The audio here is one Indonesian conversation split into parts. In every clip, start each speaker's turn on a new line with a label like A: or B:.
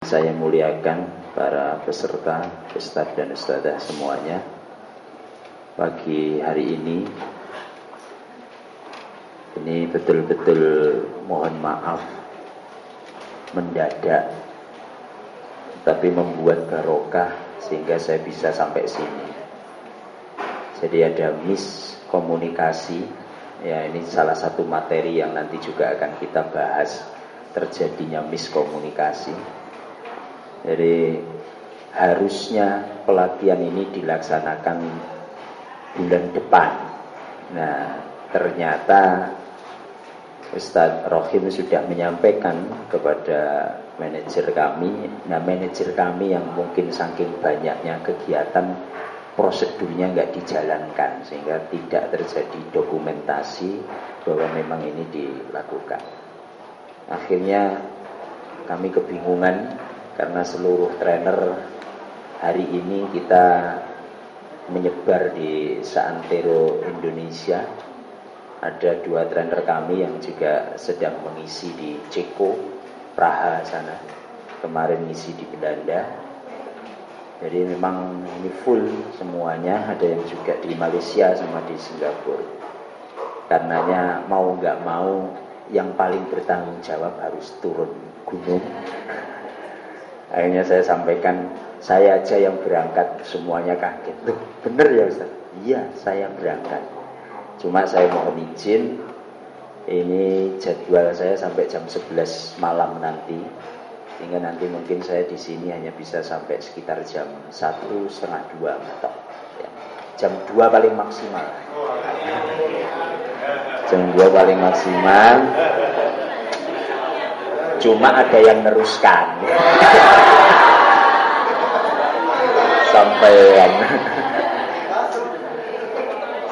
A: Saya muliakan para peserta, ustadz dan ustadzah semuanya. Pagi hari ini betul-betul mohon maaf mendadak, tapi membuat barokah sehingga saya bisa sampai sini. Jadi ada miskomunikasi, ya ini salah satu materi yang nanti juga akan kita bahas, terjadinya miskomunikasi. Jadi harusnya pelatihan ini dilaksanakan bulan depan. Nah, ternyata Ustadz Rohim sudah menyampaikan kepada manajer kami. Nah, manajer kami yang mungkin saking banyaknya kegiatan, prosedurnya nggak dijalankan, sehingga tidak terjadi dokumentasi bahwa memang ini dilakukan. Akhirnya kami kebingungan karena seluruh trainer hari ini kita menyebar di seantero Indonesia. Ada 2 trainer kami yang juga sedang mengisi di Ceko, Praha sana. Kemarin ngisi di Belanda. Jadi memang ini full semuanya. Ada yang juga di Malaysia sama di Singapura. Karenanya mau nggak mau yang paling bertanggung jawab harus turun gunung. Akhirnya saya sampaikan, saya aja yang berangkat, semuanya kaget. Loh, bener ya Ustaz? Iya, saya berangkat. Cuma saya mohon izin, ini jadwal saya sampai jam 11 malam nanti. Sehingga nanti mungkin saya di sini hanya bisa sampai sekitar jam 1, setengah 2 atau ya. Jam 2 paling maksimal. Jam 2 paling maksimal. Cuma ada yang neruskan sampai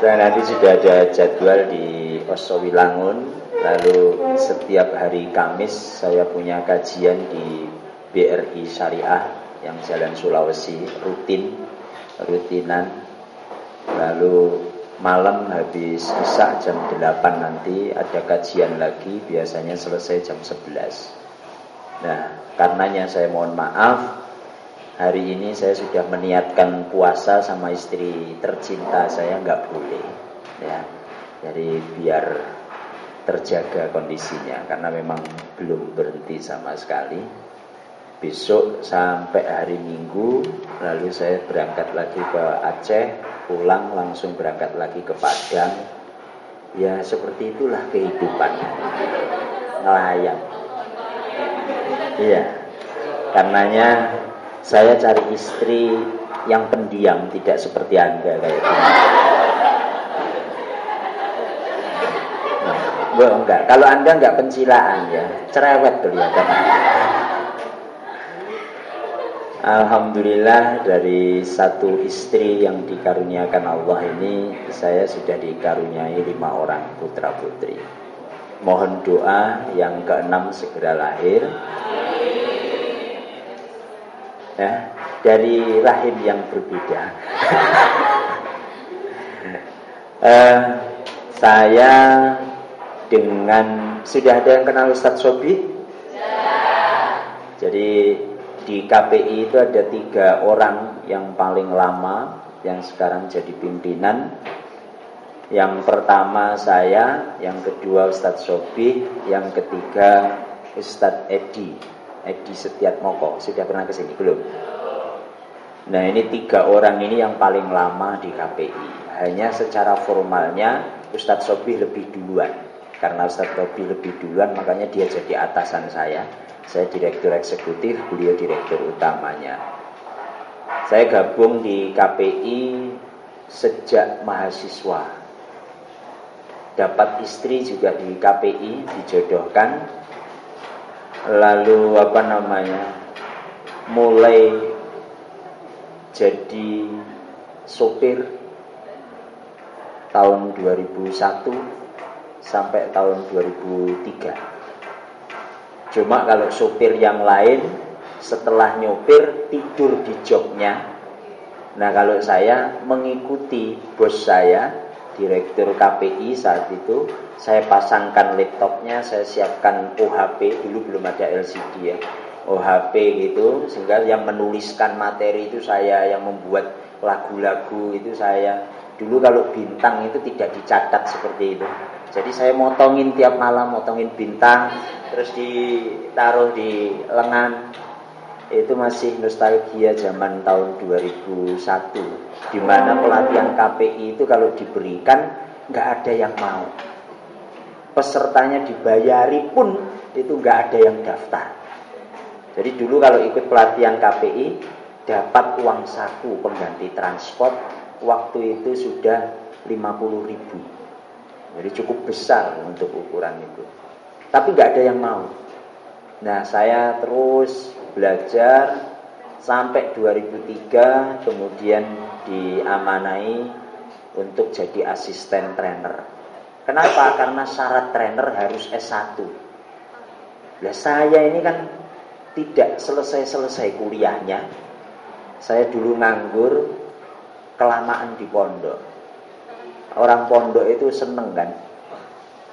A: saya nanti sudah ada jadwal di Osowilangun. Lalu setiap hari Kamis saya punya kajian di BRI Syariah yang Jalan Sulawesi, rutinan. Lalu malam habis Isya jam 8 nanti ada kajian lagi, biasanya selesai jam 11. Nah, karenanya saya mohon maaf, hari ini saya sudah meniatkan puasa sama istri tercinta saya, nggak boleh ya. Jadi biar terjaga kondisinya, karena memang belum berhenti sama sekali. Besok sampai hari Minggu, lalu saya berangkat lagi ke Aceh, pulang langsung berangkat lagi ke Padang. Ya seperti itulah kehidupan nelayan. Iya, karenanya saya cari istri yang pendiam, tidak seperti Anda kayak gini. Enggak. Kalau Anda enggak pencilaan ya, cerewet kelihatan. Alhamdulillah dari satu istri yang dikaruniakan Allah ini, saya sudah dikaruniai 5 orang putra putri. Mohon doa yang ke-6 segera lahir. Ya, dari rahim yang berbeda. Saya dengan, sudah ada yang kenal Ustadz Sobi? Jadi di KPI itu ada 3 orang yang paling lama, yang sekarang jadi pimpinan. Yang pertama saya, yang kedua Ustadz Sobi, yang ketiga Ustadz Edi Setiatmoko. Sudah pernah kesini belum? Nah, ini 3 orang ini yang paling lama di KPI. Hanya secara formalnya Ustadz Sobi lebih duluan. Karena Ustadz Sobi lebih duluan, makanya dia jadi atasan saya. Saya direktur eksekutif, beliau direktur utamanya. Saya gabung di KPI sejak mahasiswa. Dapat istri juga di KPI, dijodohkan. Lalu mulai jadi sopir tahun 2001 sampai tahun 2003. Cuma kalau sopir yang lain setelah nyopir tidur di joknya. Nah, kalau saya mengikuti bos saya, direktur KPI saat itu, saya pasangkan laptopnya, saya siapkan OHP, dulu belum ada LCD ya. OHP gitu, sehingga yang menuliskan materi itu saya, yang membuat lagu-lagu itu saya. Dulu kalau bintang itu tidak dicatat seperti itu. Jadi saya motongin tiap malam, motongin bintang, terus ditaruh di lengan. Itu masih nostalgia zaman tahun 2001, di mana pelatihan KPI itu kalau diberikan nggak ada yang mau. Pesertanya dibayari pun itu nggak ada yang daftar. Jadi dulu kalau ikut pelatihan KPI dapat uang saku pengganti transport, waktu itu sudah 50.000. Jadi cukup besar untuk ukuran itu. Tapi nggak ada yang mau. Nah, saya terus belajar sampai 2003, kemudian diamanai untuk jadi asisten trainer. Kenapa? Karena syarat trainer harus S1. Nah, saya ini kan tidak selesai-selesai kuliahnya. Saya dulu nganggur, kelamaan di pondok. Orang pondok itu seneng kan,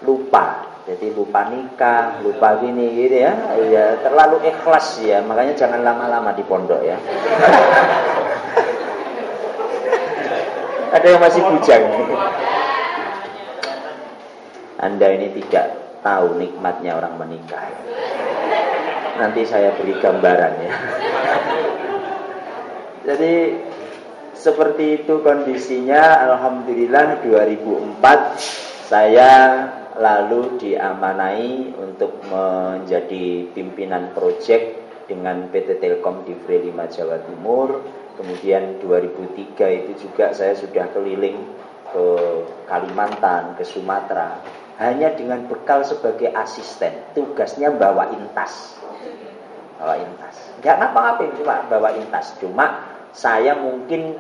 A: lupa. Jadi lupa nikah, lupa gini gitu ya. Ya terlalu ikhlas ya, makanya jangan lama-lama di pondok ya. Ada yang masih bujang. Anda ini tidak tahu nikmatnya orang menikah. Nanti saya beri gambaran ya. Jadi seperti itu kondisinya. Alhamdulillah 2004 saya lalu diamanai untuk menjadi pimpinan proyek dengan PT Telkom di Free 5 Jawa Timur. Kemudian 2003 itu juga saya sudah keliling ke Kalimantan, ke Sumatera, hanya dengan bekal sebagai asisten. Tugasnya bawain tas. Bawain tas. Enggak ngapa-ngapain, cuma bawain tas. Cuma saya mungkin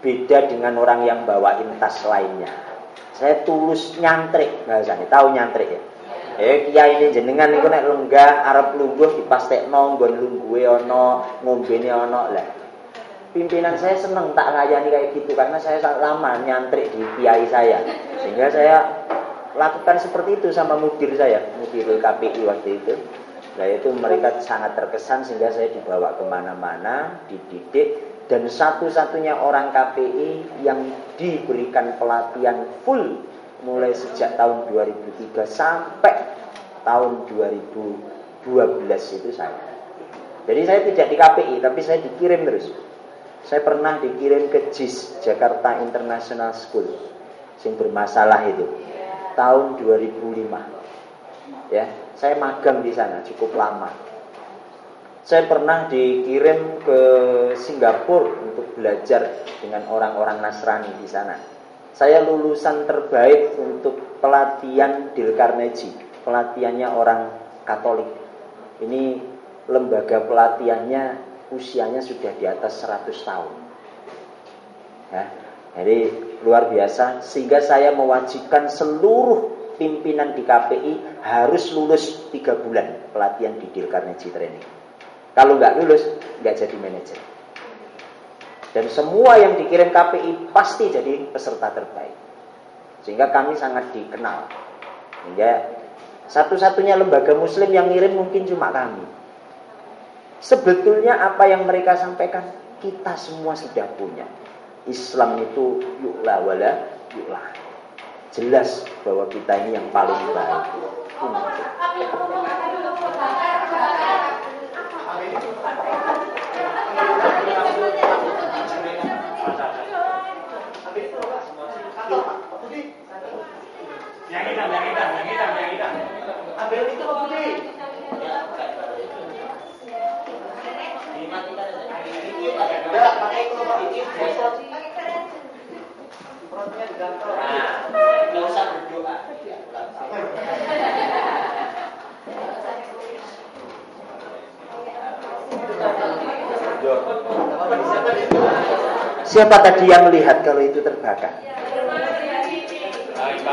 A: beda dengan orang yang bawain tas lainnya. Saya tulus nyantrik bahasanya. Tahu nyantrik ya? Kiai ini jenengan niku nek lenggah arep lungguh dipastekno nggon lungguhe ana, ngombene ana lah. Pimpinan saya seneng tak ngayani kayak gitu karena saya lama nyantrik di kiai saya. Sehingga saya lakukan seperti itu sama mudir saya, mudir KPI waktu itu. Nah itu mereka sangat terkesan sehingga saya dibawa kemana-mana, dididik. Dan satu-satunya orang KPI yang diberikan pelatihan full mulai sejak tahun 2003 sampai tahun 2012 itu saya. Jadi saya tidak di KPI, tapi saya dikirim terus. Saya pernah dikirim ke JIS, Jakarta International School, yang bermasalah itu, tahun 2005. Ya, saya magang di sana cukup lama. Saya pernah dikirim ke Singapura untuk belajar dengan orang-orang Nasrani di sana. Saya lulusan terbaik untuk pelatihan Dale Carnegie, pelatihannya orang Katolik. Ini lembaga pelatihannya usianya sudah di atas 100 tahun. Ya, jadi luar biasa. Sehingga saya mewajibkan seluruh pimpinan di KPI harus lulus 3 bulan pelatihan di Dale Carnegie Training. Kalau nggak lulus, nggak jadi manajer. Dan semua yang dikirim KPI pasti jadi peserta terbaik. Sehingga kami sangat dikenal. Sehingga satu-satunya lembaga muslim yang ngirim mungkin cuma kami. Sebetulnya apa yang mereka sampaikan, kita semua sudah punya. Islam itu yu'la wala yu'la. Jelas bahwa kita ini yang paling baik.
B: Yang hitam. Ambil itu Budi. Udah pakai kerupuk dikit. Perutnya digantung. Nggak usah berdoa.
A: Siapa tadi yang melihat kalau itu terbakar?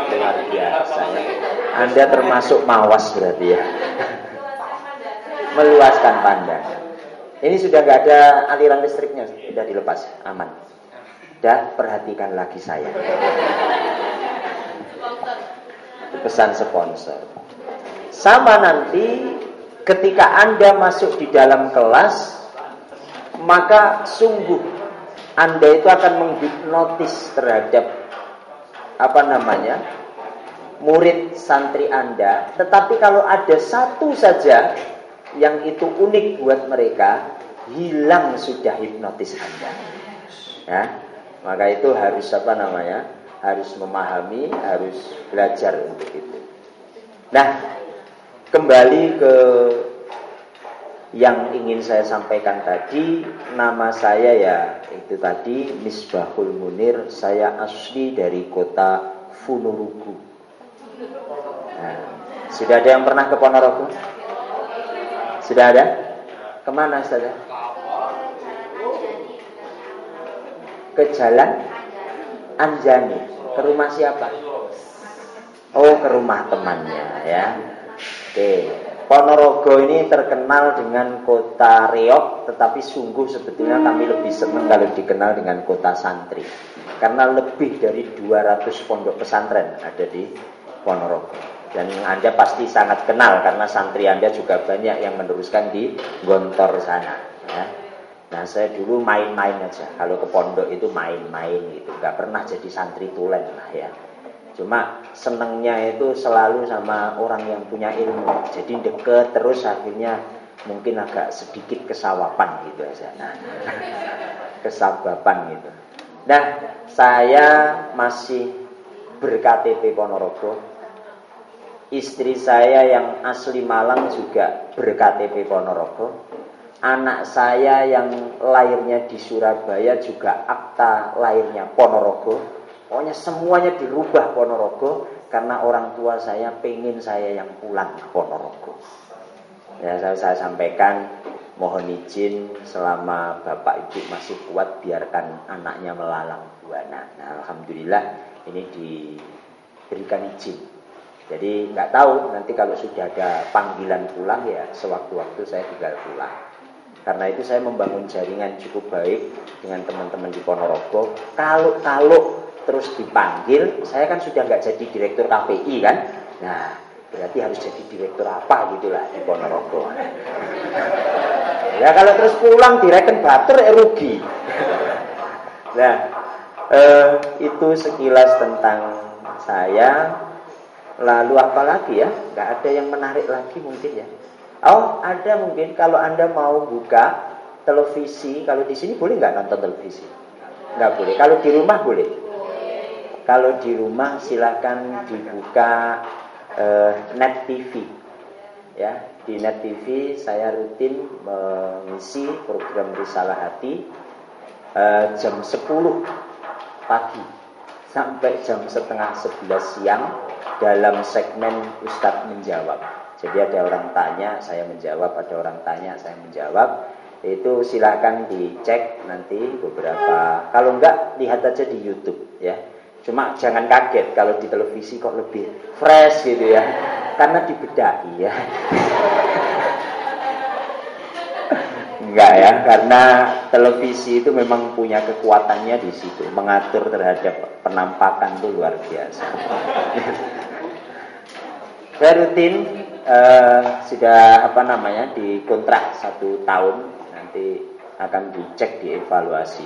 A: Luar biasa. Anda termasuk mawas berarti ya. Meluaskan pandangan. Ini sudah nggak ada aliran listriknya, sudah dilepas, aman. Dan perhatikan lagi saya. Pesan sponsor. Sama nanti ketika Anda masuk di dalam kelas, maka sungguh Anda itu akan menghipnotis terhadap murid santri Anda. Tetapi kalau ada satu saja yang itu unik buat mereka, hilang sudah hipnotis Anda. Ya, maka itu harus harus memahami, harus belajar untuk itu. Nah, kembali ke yang ingin saya sampaikan tadi, nama saya ya itu tadi Misbahul Munir. Saya asli dari kota Ponorogo. Nah, sudah ada yang pernah ke Ponorogo? Sudah ada? Kemana saja? Ke Jalan Anjani. Ke rumah siapa? Oh, ke rumah temannya ya. Oke. Ponorogo ini terkenal dengan kota reog, tetapi sungguh sebetulnya kami lebih senang kalau dikenal dengan kota santri. Karena lebih dari 200 pondok pesantren ada di Ponorogo. Dan Anda pasti sangat kenal karena santri Anda juga banyak yang meneruskan di Gontor sana ya. Nah, saya dulu main-main aja. Kalau ke pondok itu main-main gitu, nggak pernah jadi santri tulen lah ya. Cuma senengnya itu selalu sama orang yang punya ilmu. Jadi deket terus, akhirnya mungkin agak sedikit kesawapan gitu aja. Nah, kesabapan gitu. Nah, saya masih ber-KTP Ponorogo. Istri saya yang asli Malang juga ber-KTP Ponorogo. Anak saya yang lahirnya di Surabaya juga akta lahirnya Ponorogo. Pokoknya semuanya dirubah Ponorogo karena orang tua saya pengen saya yang pulang ke Ponorogo. Ya, saya sampaikan, mohon izin selama bapak ibu masih kuat biarkan anaknya melalang buana. Nah, alhamdulillah ini diberikan izin. Jadi nggak tahu nanti kalau sudah ada panggilan pulang ya sewaktu-waktu saya tinggal pulang. Karena itu saya membangun jaringan cukup baik dengan teman-teman di Ponorogo. Kalau terus dipanggil, saya kan sudah nggak jadi direktur KPI kan. Nah, berarti harus jadi direktur apa gitulah di Ponorogo. Ya kalau terus pulang direken bater rugi. Nah, itu sekilas tentang saya. Lalu apa lagi ya? Nggak ada yang menarik lagi mungkin ya. Oh, ada mungkin kalau Anda mau buka televisi, kalau di sini boleh nggak nonton televisi? Nggak boleh. Kalau di rumah boleh. Kalau di rumah silakan dibuka Net TV. Ya, di Net TV saya rutin mengisi program Risalah Hati jam 10 pagi sampai jam setengah 11 siang dalam segmen Ustadz Menjawab. Jadi ada orang tanya, saya menjawab, ada orang tanya, saya menjawab. Itu silakan dicek nanti beberapa. Kalau enggak, lihat aja di YouTube ya. Cuma jangan kaget kalau di televisi kok lebih fresh gitu ya. Karena dibedahi ya. Enggak ya, karena televisi itu memang punya kekuatannya di situ, mengatur terhadap penampakan itu luar biasa. Saya rutin sudah dikontrak 1 tahun, nanti akan dicek, dievaluasi.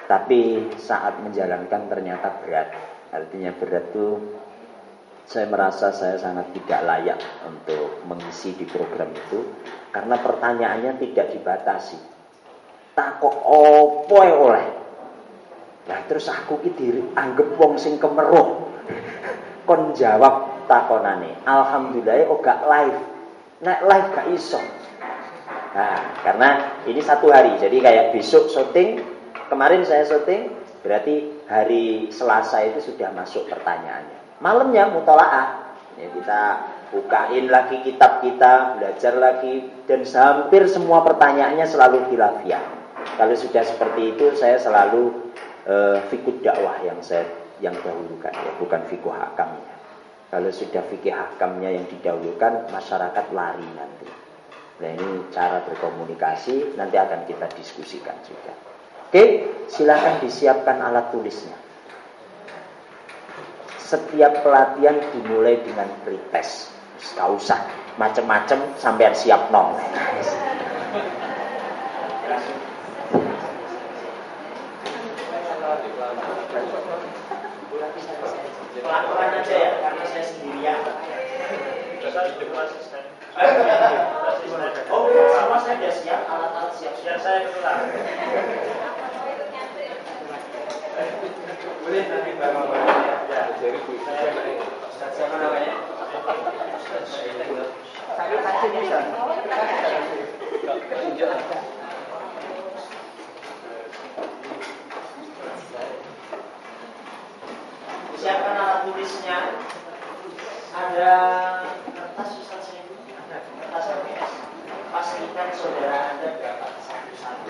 A: Tapi saat menjalankan ternyata berat. Artinya berat itu saya merasa saya sangat tidak layak untuk mengisi di program itu karena pertanyaannya tidak dibatasi. Takok opo oleh. Nah terus aku ki dianggep wong sing kemeruh. Kon jawab takonane. Alhamdulillah gak live. Nek live gak iso. Nah, karena ini 1 hari. Jadi kayak besok syuting, kemarin saya syuting, berarti hari Selasa itu sudah masuk pertanyaannya. Malamnya mutolaah. Ya, kita bukain lagi kitab kita, belajar lagi, dan hampir semua pertanyaannya selalu khilafiyah. Kalau sudah seperti itu, saya selalu fikih dakwah yang dahulukan, ya, bukan fikih hakamnya. Kalau sudah fikih hakamnya yang didahulukan, masyarakat lari nanti. Nah ini cara berkomunikasi, nanti akan kita diskusikan juga. Oke, silakan disiapkan alat tulisnya. Setiap pelatihan dimulai dengan pretest. Gak usah macem-macem sampean siap nong.
B: Pelan-pelan aja ya, karena saya sendirian. Oh, semua saya sudah siap, alat-alat siap. Siap saya keluar. Boleh nanti bapak-bapak ya. Siapa namanya? Saya kasih bisa. Siapkan alat tulisnya. Ada kertas Ustaz saya. Kertas LPS. Pastikan saudara Anda dapat satu-satu.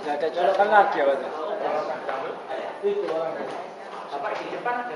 C: Nggak ada colokan lagi ya Pak?
B: Itu orang. Bapak di depan ada.